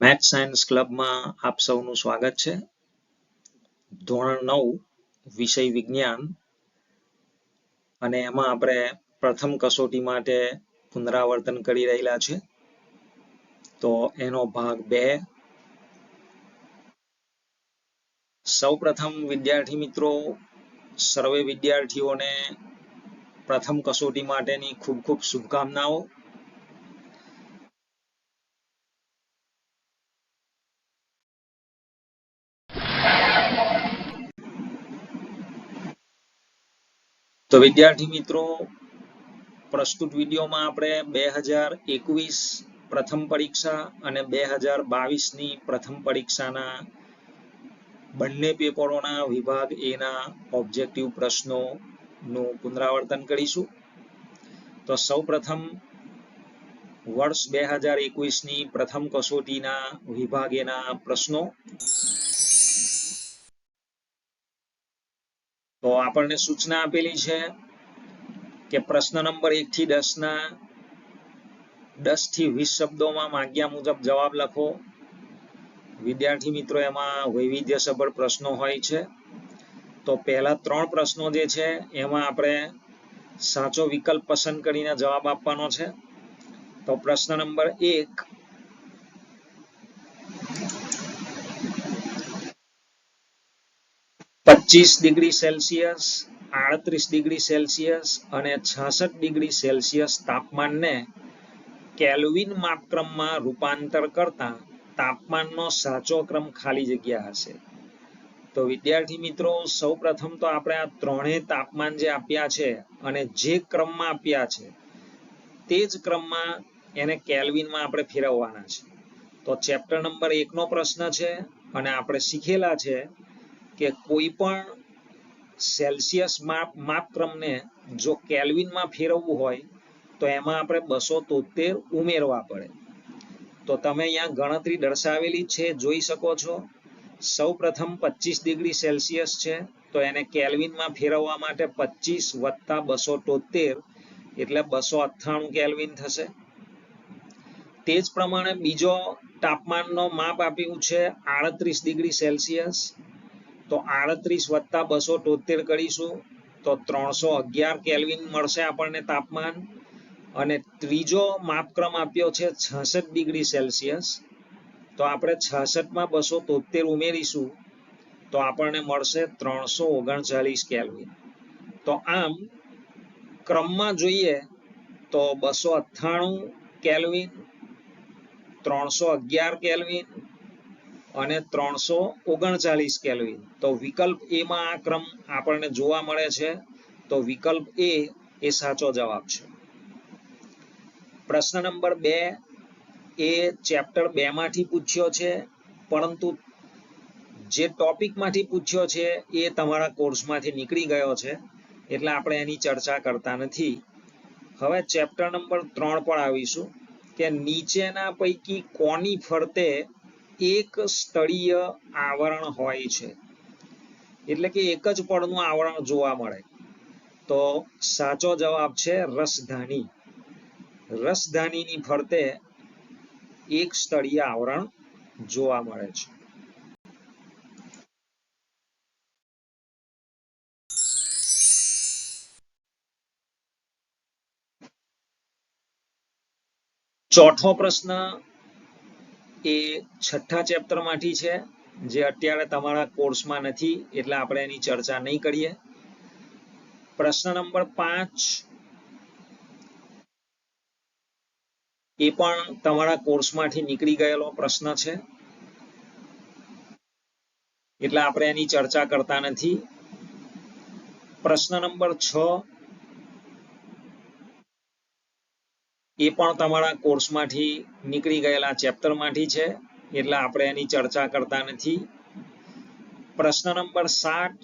Maths science ક્લબમાં આપ સૌનું સ્વાગત છે. ધોરણ 9 વિષય વિજ્ઞાન અને એમાં આપણે પ્રથમ કસોટી માટે પુનરાવર્તન કરી રહેલા છે. તો એનો ભાગ 2. સૌપ્રથમ વિદ્યાર્થી મિત્રો, સર્વે વિદ્યાર્થીઓને પ્રથમ કસોટી માટેની ખૂબ ખૂબ શુભકામનાઓ. તો વિદ્યાર્થી મિત્રો, પ્રસ્તુત વિડીયોમાં આપણે 2021 પ્રથમ પરીક્ષા અને 2022ની પ્રથમ પરીક્ષાના બંને પેપરોના વિભાગ એના ઓબ્જેક્ટિવ પ્રશ્નોનું પુનરાવર્તન કરીશું. તો સૌપ્રથમ વર્ષ 2021ની પ્રથમ કસોટીના વિભાગ એના પ્રશ્નો. તો આપણને સૂચના આપેલી છે કે પ્રશ્ન નંબર 1 થી 10 ના 10 થી 20 શબ્દોમાં માંગ્યા મુજબ જવાબ લખો. વિદ્યાર્થી મિત્રો, એમાં વૈવિધ્યસભર પ્રશ્નો હોય છે. તો પહેલા 3 પ્રશ્નો જે છે એમાં આપણે સાચો વિકલ્પ પસંદ કરીને જવાબ આપવાનો છે. તો પ્રશ્ન નંબર 1, -25°C, 38°C અને 66°C તાપમાનને કેલ્વિન માપક્રમમાં રૂપાંતર કરતા તાપમાનનો સાચો ક્રમ ખાલી જગ્યા હશે. તો વિદ્યાર્થી મિત્રો, સૌપ્રથમ તો આપણે આ ત્રણેય તાપમાન જે આપ્યા છે અને જે ક્રમમાં આપ્યા છે તે જ ક્રમમાં એને કેલ્વિનમાં આપણે ફેરવવાના છે. તો ચેપ્ટર નંબર 1 નો પ્રશ્ન છે અને આપણે શીખેલા છે કે કોઈ પણ સેલ્સિયસ માપક્રમને જો કેલ્વિનમાં ફેરવવું હોય તો એમાં આપણે 273 ઉમેરવા પડે. તો તમે અહીંયા ગણતરી દર્શાવેલી છે, જોઈ શકો છો. સૌપ્રથમ 25°C છે, તો એને કેલ્વિનમાં ફેરવવા માટે 25 + 273 એટલે 298 કેલ્વિન થશે. તે જ પ્રમાણે બીજો તાપમાનનો માપ આપ્યું છે 38°C. તો 38 + 273 કરીશું તો 311 કેલ્વિન મળશે આપણને તાપમાન. અને ત્રીજો માપક્રમ આપ્યો છે 66°C. તો આપણે 66માં 273 ઉમેરીશું તો આપણને મળશે 339 કેલ્વિન. તો આમ ક્રમમાં જોઈએ તો 298 કેલ્વિન, 311 કેલ્વિન અને 339 કેલ્વિન. તો વિકલ્પ એ માં આ ક્રમ આપણને જોવા મળે છે. તો વિકલ્પ એ સાચો જવાબ છે. પ્રશ્ન નંબર 2 એ ચેપ્ટર 2 માંથી પૂછ્યો છે, પરંતુ જે ટોપિક માંથી પૂછ્યો છે એ તમારા કોર્સમાંથી નીકળી ગયો છે, એટલે આપણે એની ચર્ચા કરતા નથી. હવે ચેપ્ટર નંબર 3 પર આવીશું કે નીચેના પૈકી કોની ફરતે એક સ્થળીય આવરણ હોય છે, એટલે કે એક જ પડનું આવરણ જોવા મળે. તો સાચો જવાબ છે રસધાની. રસધાનીની ફરતે એક સ્થળીય આવરણ જોવા મળે છે. ચોથો પ્રશ્ન એ 6થા ચેપ્ટર માંથી છે, જે અત્યારે તમારા કોર્સમાં નથી, એટલે આપણે એની ચર્ચા નહીં કરીએ. પ્રશ્ન નંબર 5 એ પણ તમારા કોર્સમાંથી નીકળી ગયેલો પ્રશ્ન છે, એટલે આપણે એની ચર્ચા કરતા નથી. પ્રશ્ન નંબર 6 એ પણ તમારા કોર્સમાંથી નીકળી ગયેલા ચેપ્ટરમાંથી છે, એટલે આપણે એની ચર્ચા કરતા નથી. પ્રશ્ન નંબર 7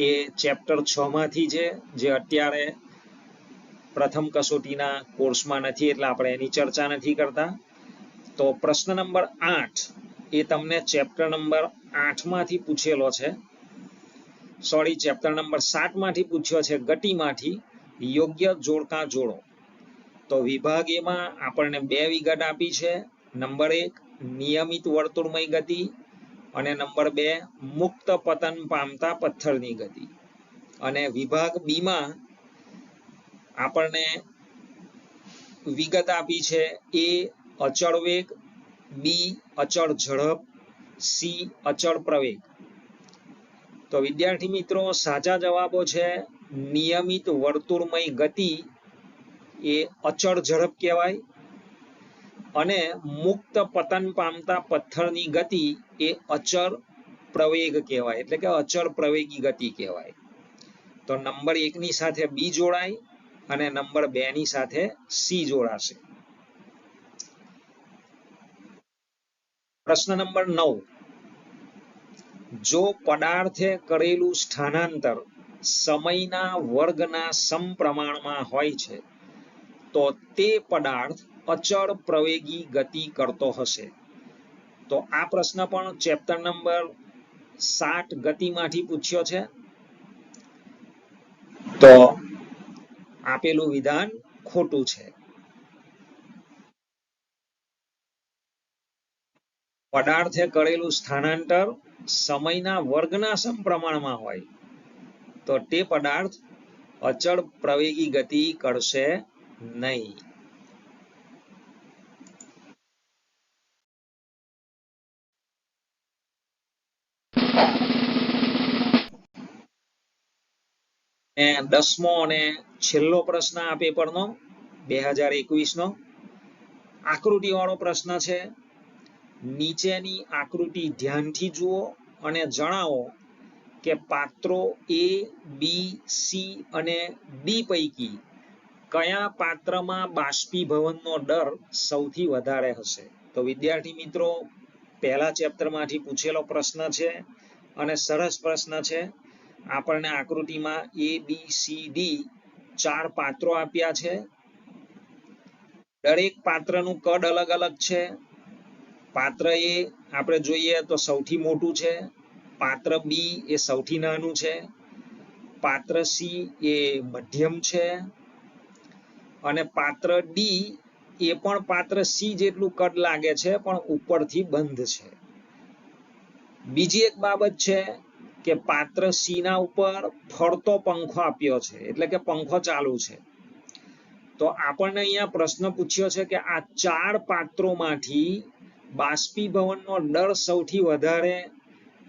એ ચેપ્ટર 6 માંથી છે, જે અત્યારે પ્રથમ કસોટીના કોર્સમાં નથી, એટલે આપણે એની ચર્ચા નથી કરતા. તો પ્રશ્ન નંબર 8 એ તમને ચેપ્ટર નંબર 8 માંથી પૂછેલો છે. ચેપ્ટર નંબર 7 માંથી પૂછ્યો છે, ગતિમાંથી યોગ્ય જોડકા જોડો. તો વિભાગ એમાં આપણને 2 વિગત આપી છે. નંબર 1, નિયમિત વર્તુળમય ગતિ અને નંબર 2 મુક્ત પતન પામતા પથ્થરની ગતિ. અને વિભાગ બી માં આપણને વિગત આપી છે એ અચળ વેગ, બી અચળ ઝડપ, સી અચળ પ્રવેગ. તો વિદ્યાર્થી મિત્રો સાચા જવાબો છે નિયમિત વર્તુળમય ગતિ એ અચળ ઝડપ કહેવાય અને મુક્ત પતન પામતા પથ્થરની ગતિ એ અચળ પ્રવેગ કહેવાય, એટલે કે અચળ પ્રવેગી ગતિ કહેવાય. તો નંબર 1 ની સાથે બી જોડાય અને નંબર 2 ની સાથે સી જોડાશે. પ્રશ્ન નંબર 9, જો પદાર્થે કરેલું સ્થાનાંતર સમયના વર્ગના સમપ્રમાણમાં હોય છે તો તે પદાર્થ અચળ પ્રવેગી ગતિ કરતો હશે. તો આ પ્રશ્ન પણ ચેપ્ટર નંબર 7 ગતિમાંથી પૂછ્યો છે. તો આપેલું વિધાન ખોટું છે. પદાર્થે કરેલું સ્થાનાંતર સમયના વર્ગના સમપ્રમાણમાં હોય તો તે પદાર્થ અચળ પ્રવેગી ગતિ કરશે નહીં. અને 10મો અને છેલ્લો પ્રશ્ન આ પેપરનો 2021નો આકૃતિવાળો પ્રશ્ન છે. નીચેની આકૃતિ ધ્યાનથી જુઓ અને જણાવો કે પાત્રો એ, બી, સી અને ડી પૈકી કયા પાત્રમાં બાષ્પીભવનનો દર સૌથી વધારે હશે. તો વિદ્યાર્થી મિત્રો પહેલા ચેપ્ટરમાંથી પૂછેલો પ્રશ્ન છે અને સરસ પ્રશ્ન છે. આપણને આકૃતિમાં એ, બી, સી, ડી 4 પાત્રો આપ્યા છે. દરેક પાત્રનું કદ અલગ અલગ છે. પાત્ર એ આપણે જોઈએ તો સૌથી મોટું છે, પાત્ર બી એ સૌથી નાનું છે, પાત્ર સી એ મધ્યમ છે અને પાત્ર ડી એ પણ પાત્ર સી જેટલું કદ લાગે છે પણ ઉપરથી બંધ છે. બીજી એક બાબત છે કે પાત્ર સી ના ઉપર ફરતો પંખો આપ્યો છે, એટલે કે પંખો ચાલુ છે. તો આપણને અહીંયા પ્રશ્ન પૂછ્યો છે કે આ 4 પાત્રોમાંથી બાષ્પીભવનનો દર સૌથી વધારે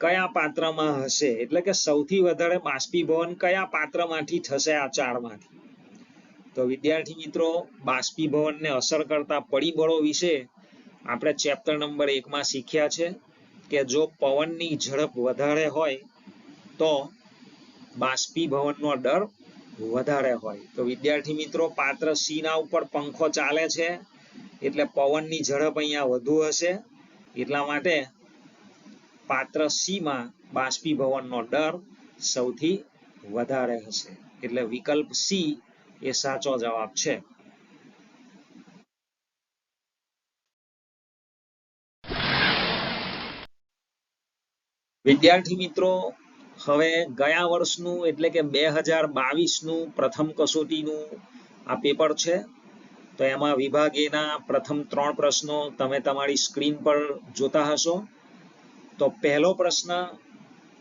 કયા પાત્રમાં હશે, એટલે કે સૌથી વધારે બાષ્પીભવન કયા પાત્રમાંથી થશે આ 4 માંથી. તો વિદ્યાર્થી મિત્રો બાષ્પીભવનને અસર કરતા પરિબળો વિશે આપણે ચેપ્ટર નંબર 1 માં શીખ્યા છે કે જો પવનની ઝડપ વધારે હોય તો બાષ્પીભવનનો દર વધારે હોય. તો વિદ્યાર્થી મિત્રો પાત્ર સી ના ઉપર પંખો ચાલે છે એટલે પવનની ઝડપ અહીંયા વધુ હશે, એટલા માટે પાત્ર સી માં બાષ્પીભવનનો દર સૌથી વધારે હશે. એટલે વિકલ્પ સી એ સાચો જવાબ છે. વિદ્યાર્થી મિત્રો હવે ગયા વર્ષનું એટલે કે 2022નું પ્રથમ કસોટીનું આ પેપર છે. તો એમાં વિભાગ એ ના પ્રથમ 3 પ્રશ્નો તમે તમારી સ્ક્રીન પર જોતા હશો. તો પહેલો પ્રશ્ન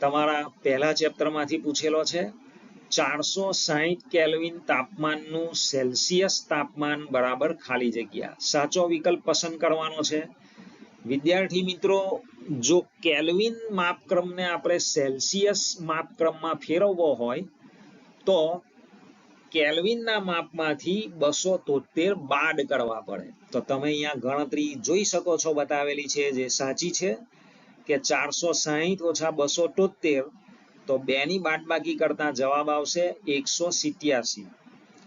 તમારા પહેલા ચેપ્ટરમાંથી પૂછેલો છે. 460 કેલ્વિન તાપમાનનું સેલ્સિયસ તાપમાન બરાબર ખાલી જગ્યા. સાચો વિકલ્પ પસંદ કરવાનો છે. વિદ્યાર્થી મિત્રો જો કેલ્વિન માપક્રમને આપણે સેલ્સિયસ માપક્રમમાં ફેરવવો હોય તો કેલ્વિનના માપમાંથી 273 બાદ કરવા પડે. તો તમે અહીંયા ગણતરી જોઈ શકો છો, બતાવેલી છે જે સાચી છે કે 460 ઓછા 273, તો 2 ની બાદબાકી કરતા જવાબ આવશે 187.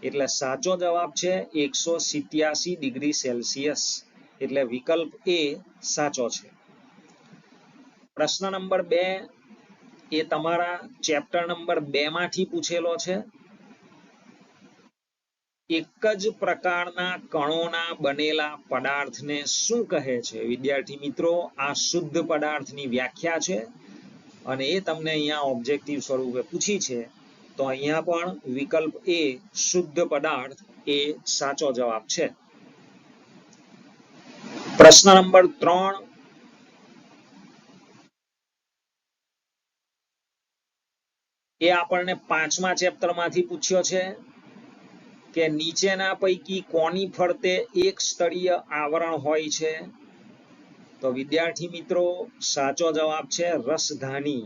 એટલે સાચો જવાબ છે 187 ડિગ્રી સેલ્સિયસ. એટલે વિકલ્પ એ સાચો છે. પ્રશ્ન નંબર 2 એ તમારા ચેપ્ટર નંબર 2 માંથી પૂછેલો છે. એક જ પ્રકારના કણોના બનેલા પદાર્થને શું કહે છે? વિદ્યાર્થી મિત્રો આ શુદ્ધ પદાર્થની વ્યાખ્યા છે અને એ તમને અહીંયા ઓબ્જેક્ટિવ સ્વરૂપે પૂછી છે. તો અહીંયા પણ વિકલ્પ એ શુદ્ધ પદાર્થ એ સાચો જવાબ છે. પ્રશ્ન નંબર 3 એ આપણને 5મા ચેપ્ટરમાંથી પૂછ્યો છે કે નીચેના પૈકી કોની ફરતે એક સ્તરીય આવરણ હોય છે? તો વિદ્યાર્થી મિત્રો સાચો જવાબ છે રસધાની.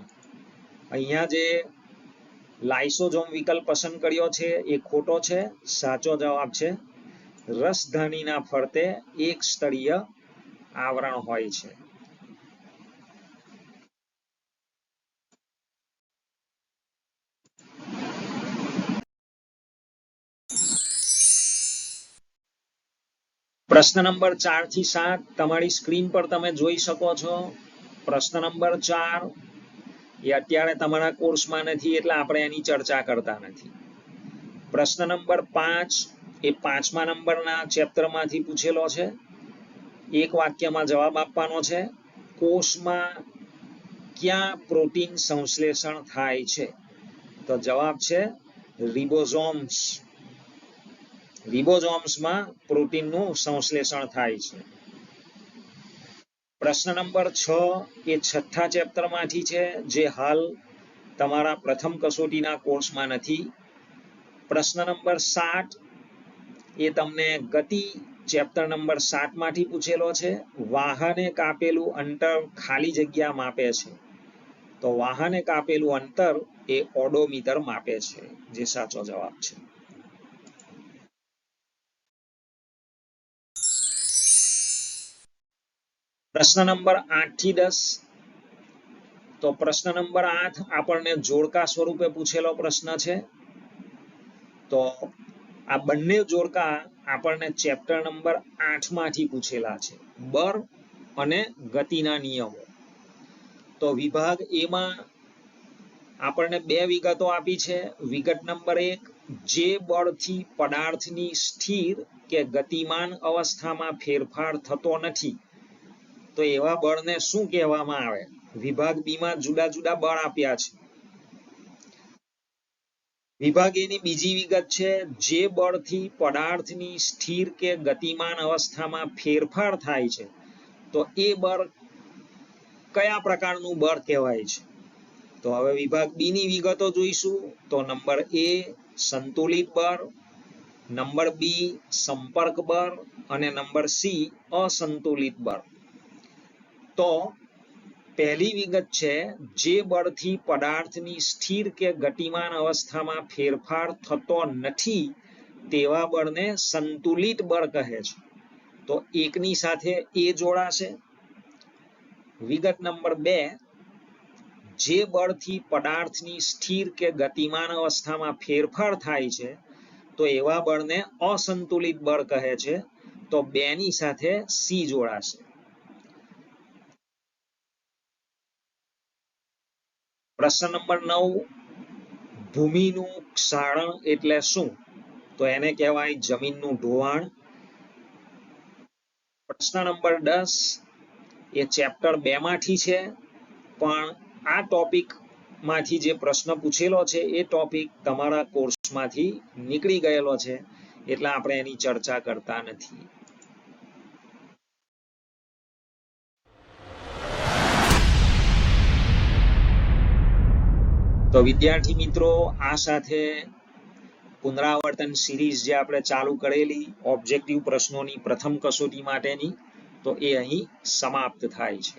અહીંયા જે લાઇસોઝોમ વિકલ્પ પસંદ કર્યો છે એ ખોટો છે. સાચો જવાબ છે રસધાનીના ફરતે એક સ્તરીય આવરણ હોય છે. પ્રશ્ન નંબર 4 થી 7 તમારી સ્ક્રીન પર તમે જોઈ શકો છો. પ્રશ્ન નંબર 4 એ અત્યારે તમારા કોર્સમાં નથી એટલે આપણે એની ચર્ચા કરતા નથી. પ્રશ્ન નંબર 5 એ 5મા નંબરના ચેપ્ટરમાંથી પૂછેલો છે. એક વાક્યમાં જવાબ આપવાનો છે. કોષમાં ક્યાં પ્રોટીન સંશ્લેષણ થાય છે? તો જવાબ છે રિબોઝોમ્સ. રિબોઝોમ્સમાં પ્રોટીનનું સંશ્લેષણ થાય છે. પ્રશ્ન નંબર 6 એ 6થા ચેપ્ટરમાંથી છે, જે હાલ તમારા પ્રથમ કસોટીના કોર્સમાં નથી. પ્રશ્ન નંબર 7 એ તમને ગતિ ચેપ્ટર નંબર 7માંથી પૂછેલો છે. વાહને કાપેલું અંતર ખાલી જગ્યા માપે છે. તો વાહને કાપેલું અંતર એ ઓડોમીટર માપે છે, જે સાચો જવાબ છે. પ્રશ્ન નંબર 8 થી 10. તો પ્રશ્ન નંબર 8 આપણને જોડકા સ્વરૂપે પૂછેલો પ્રશ્ન છે. તો આ બંને જોડકા આપણને ચેપ્ટર નંબર 8 માંથી પૂછેલા છે, બળ અને ગતિના નિયમો. તો વિભાગ એ માં આપણને બે વિગતો આપી છે. વિગત નંબર 1, જે બળથી પદાર્થની સ્થિર કે ગતિમાન અવસ્થામાં ફેરફાર થતો નથી, તો એવા બળને શું કહેવામાં આવે? વિભાગ બી માં જુદા જુદા બળ આપ્યા છે. વિભાગ એ ની બીજી વિગત છે, જે બળથી પદાર્થની સ્થિર કે ગતિમાન અવસ્થામાં ફેરફાર થાય છે, તો એ બળ કયા પ્રકારનું બળ કહેવાય છે? તો હવે વિભાગ બી ની વિગતો જોઈશું. તો નંબર એ સંતુલિત બળ, નંબર બી સંપર્ક બળ અને નંબર સી અસંતુલિત બળ. તો પહેલી વિગત છે, જે બળથી પદાર્થની સ્થિર કે ગતિમાન અવસ્થામાં ફેરફાર થતો નથી તેવા બળને સંતુલિત બળ કહે છે. તો એકની સાથે એ જોડાશે. વિગત નંબર 2, જે બળથી પદાર્થની સ્થિર કે ગતિમાન અવસ્થામાં ફેરફાર થાય છે, તો એવા બળને અસંતુલિત બળ કહે છે. તો 2 ની સાથે સી જોડાશે. પ્રશ્ન નંબર 9, ભૂમિનું ક્ષારણ એટલે શું? તો એને કહેવાય જમીનનું ધોવાણ. પ્રશ્ન નંબર 10 એ ચેપ્ટર 2 માંથી છે, પણ આ ટોપિક માંથી જે પ્રશ્ન પૂછેલો છે એ ટોપિક તમારા કોર્સમાંથી નીકળી ગયેલો છે, એટલે આપણે એની ચર્ચા કરતા નથી. તો વિદ્યાર્થી મિત્રો, આ સાથે પુનરાવર્તન સિરીઝ જે આપણે ચાલુ કરેલી ઓબ્જેક્ટિવ પ્રશ્નોની પ્રથમ કસોટી માટેની, તો એ અહીં સમાપ્ત થાય છે.